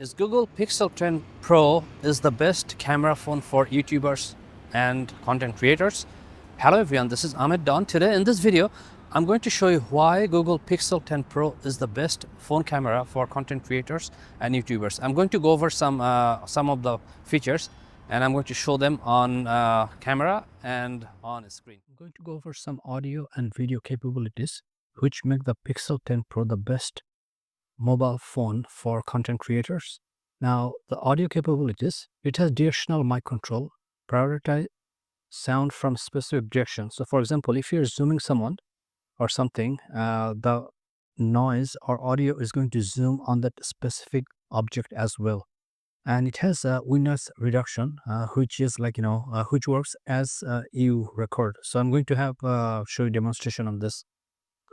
Is Google Pixel 10 Pro is the best camera phone for YouTubers and content creators? Hello everyone, this is Ahmed Don. Today in this video, I'm going to show you why Google Pixel 10 Pro is the best phone camera for content creators and YouTubers. I'm going to go over some of the features and I'm going to show them on camera and on screen. I'm going to go over some audio and video capabilities which make the Pixel 10 Pro the best mobile phone for content creators. Now, the audio capabilities, it has directional mic control, prioritize sound from specific directions. So, for example, if you're zooming someone or something, the noise or audio is going to zoom on that specific object as well. And it has a noise reduction, which is which works as you record. So I'm going to have show you demonstration on this.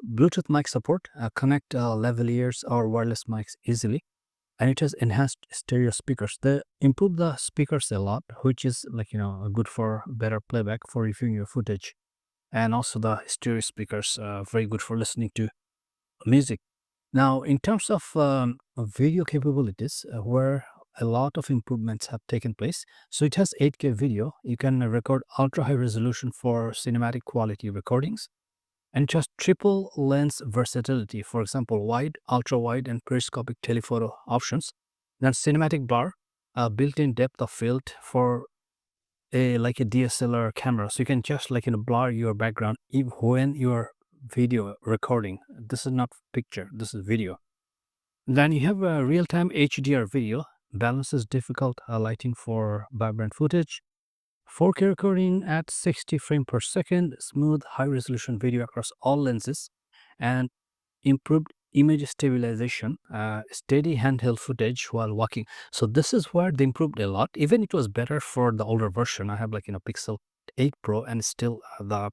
Bluetooth mic support, connect lavaliers or wireless mics easily, and it has enhanced stereo speakers. They improve the speakers a lot, which is good for better playback for reviewing your footage, and also the stereo speakers very good for listening to music. Now, in terms of video capabilities, where a lot of improvements have taken place. So it has 8K video. You can record ultra high resolution for cinematic quality recordings, and it has triple lens versatility. For example, wide, ultra wide, and periscopic telephoto options. Then cinematic blur, built-in depth of field for a DSLR camera. So you can just blur your background even when you are video recording. This is not picture. This is video. Then you have a real-time HDR video, balances difficult lighting for vibrant footage. 4K recording at 60 frames per second, smooth high-resolution video across all lenses, and improved image stabilization, steady handheld footage while walking. So this is where they improved a lot. Even it was better for the older version. I have Pixel 8 Pro, and still the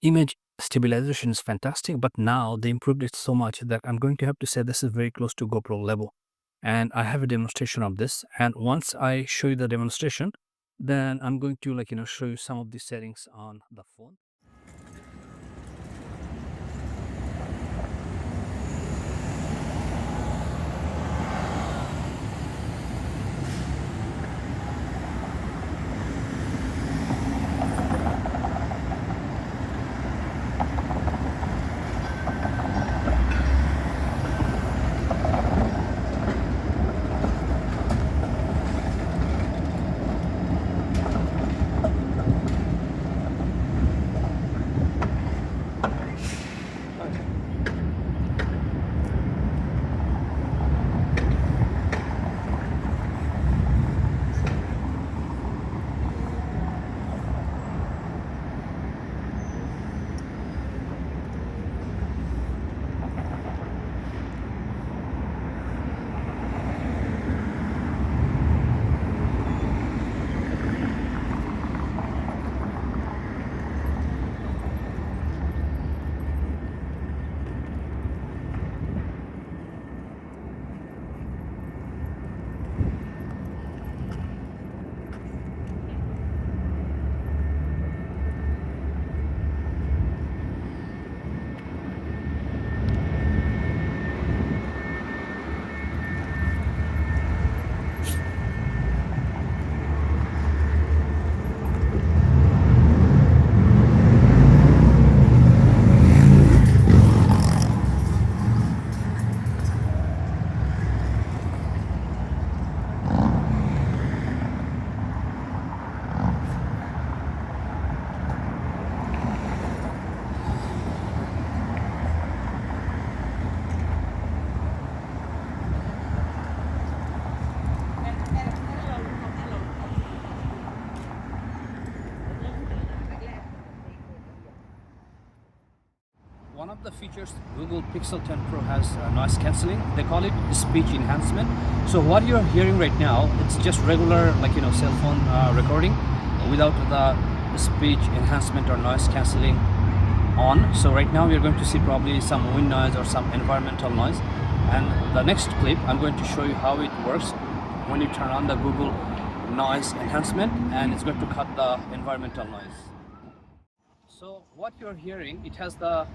image stabilization is fantastic. But now they improved it so much that I'm going to have to say this is very close to GoPro level. And I have a demonstration of this. And once I show you the demonstration, then I'm going to show you some of the settings on the phone. One of the features Google Pixel 10 Pro has noise cancelling. They call it speech enhancement. So what you're hearing right now, it's just regular cell phone recording without the speech enhancement or noise cancelling on. So right now we're going to see probably some wind noise or some environmental noise. And the next clip, I'm going to show you how it works when you turn on the Google noise enhancement, and it's going to cut the environmental noise. So what you're hearing, it has the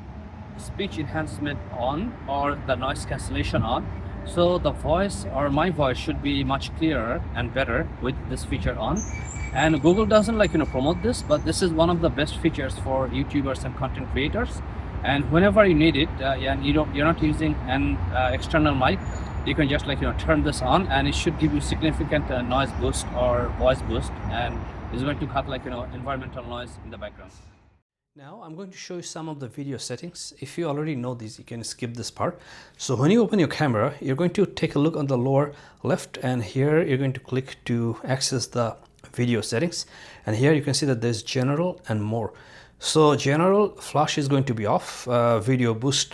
speech enhancement on or the noise cancellation on, So the voice or my voice should be much clearer and better with this feature on. And Google doesn't promote this, but this is one of the best features for YouTubers and content creators. And whenever you need it, and you're not using an external mic, you can just turn this on, and it should give you significant noise boost or voice boost, and it's going to cut environmental noise in the background. Now I'm going to show you some of the video settings. If you already know these, you can skip this part. So when you open your camera, you're going to take a look on the lower left, and here you're going to click to access the video settings. And here you can see that there's general and more. So general, flash is going to be off. Video boost,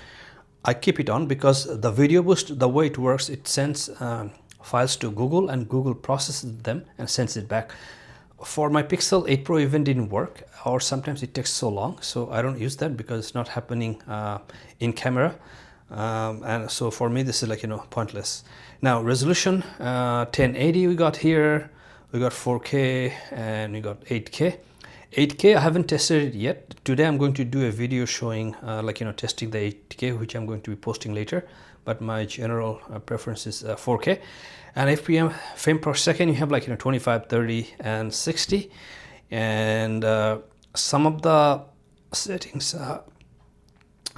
I keep it on because the video boost, the way it works, it sends files to Google, and Google processes them and sends it back. For my Pixel 8 Pro even didn't work, or sometimes it takes so long, so I don't use that because it's not happening in camera, and so for me this is pointless. Now resolution, 1080 we got here, we got 4K, and we got 8K. 8K I haven't tested it yet. Today I'm going to do a video showing testing the 8K, which I'm going to be posting later, but my general preference is 4K. And FPM, frame per second, you have 25, 30 and 60, and some of the settings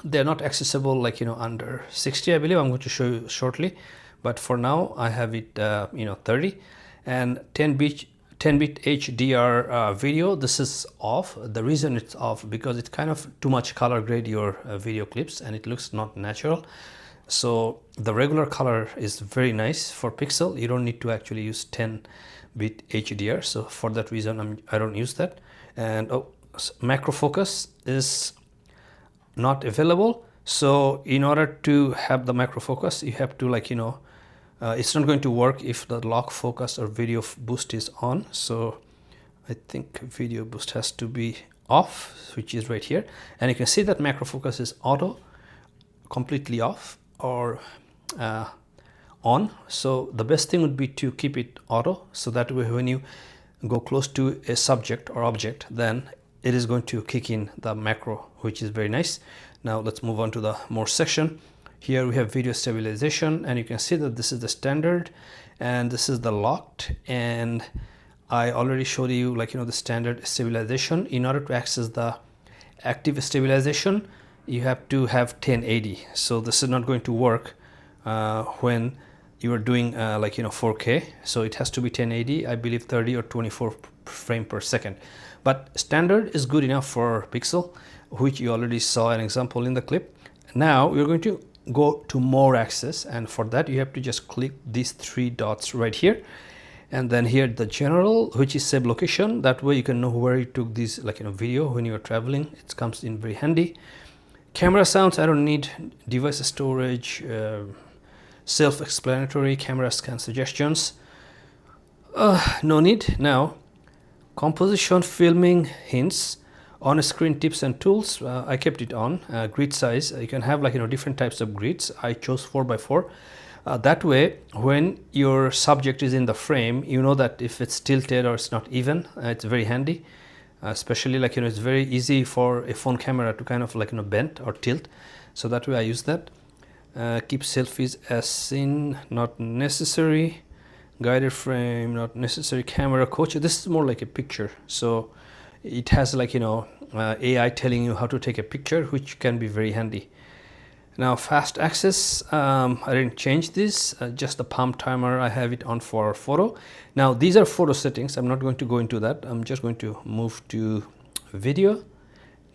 they're not accessible under 60, I believe. I'm going to show you shortly, but for now I have it 30. And 10-bit HDR video, this is off. The reason it's off because it's kind of too much color grade your video clips, and it looks not natural. So the regular color is very nice for Pixel. You don't need to actually use 10-bit HDR. So for that reason, I don't use that. And macro focus is not available. So in order to have the macro focus, you have to it's not going to work if the lock focus or video boost is on. So I think video boost has to be off, which is right here. And you can see that macro focus is auto, completely off, or on. So the best thing would be to keep it auto, so that way when you go close to a subject or object, then it is going to kick in the macro, which is very nice. Now let's move on to the more section. Here we have video stabilization, and you can see that this is the standard and this is the locked, and I already showed you the standard stabilization. In order to access the active stabilization, you have to have 1080. So this is not going to work when you are doing 4K. So it has to be 1080, I believe 30 or 24 frame per second. But standard is good enough for Pixel, which you already saw an example in the clip. Now we're going to go to more access, and for that you have to just click these three dots right here, and then here the general, which is save location. That way you can know where you took this video when you are traveling. It comes in very handy. Camera sounds, I don't need. Device storage, self-explanatory, camera scan suggestions, no need. Now composition, filming hints, on-screen tips and tools, I kept it on. Grid size, you can have different types of grids. I chose 4x4. That way when your subject is in the frame, you know that if it's tilted or it's not even, it's very handy. Especially it's very easy for a phone camera to kind of bend or tilt. So that way I use that. Keep selfies as seen, not necessary. Guided frame, not necessary. Camera coach, this is more like a picture, so it has AI telling you how to take a picture, which can be very handy. Now fast access, I didn't change this, just the palm timer, I have it on for photo. Now these are photo settings, I'm not going to go into that. I'm just going to move to video.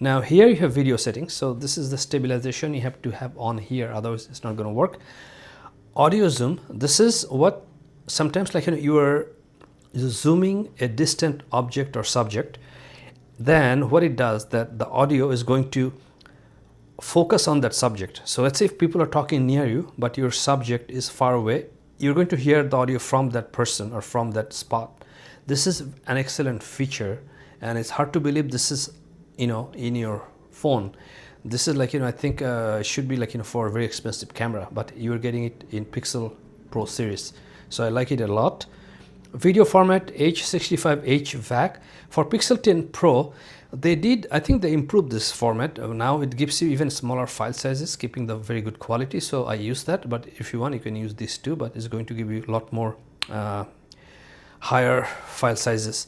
Now here you have video settings. So this is the stabilization you have to have on here, otherwise it's not going to work. Audio zoom, this is what sometimes you are zooming a distant object or subject, then what it does, that the audio is going to focus on that subject. So let's say if people are talking near you but your subject is far away, you're going to hear the audio from that person or from that spot. This is an excellent feature, and it's hard to believe this is in your phone. This is I think it should be for a very expensive camera, but you're getting it in Pixel Pro series. So I like it a lot. Video format H65H VAC. For Pixel 10 Pro, I think they improved this format. Now it gives you even smaller file sizes, keeping the very good quality. So I use that, but if you want, you can use this too, but it's going to give you a lot more higher file sizes.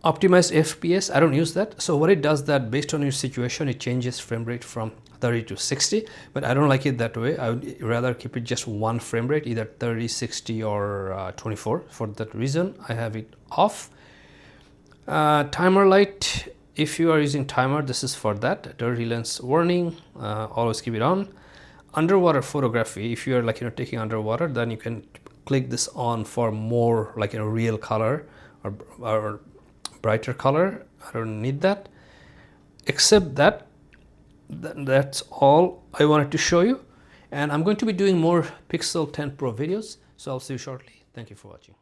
Optimized FPS, I don't use that. So what it does, that based on your situation, it changes frame rate from 30 to 60, but I don't like it that way. I would rather keep it just one frame rate, either 30, 60 or 24. For that reason, I have it off. Timer light, if you are using timer, this is for that. Dirty lens warning, always keep it on. Underwater photography, if you are taking underwater, then you can click this on for more real color or brighter color. I don't need that. Except that's all I wanted to show you, and I'm going to be doing more Pixel 10 Pro videos, so I'll see you shortly. Thank you for watching.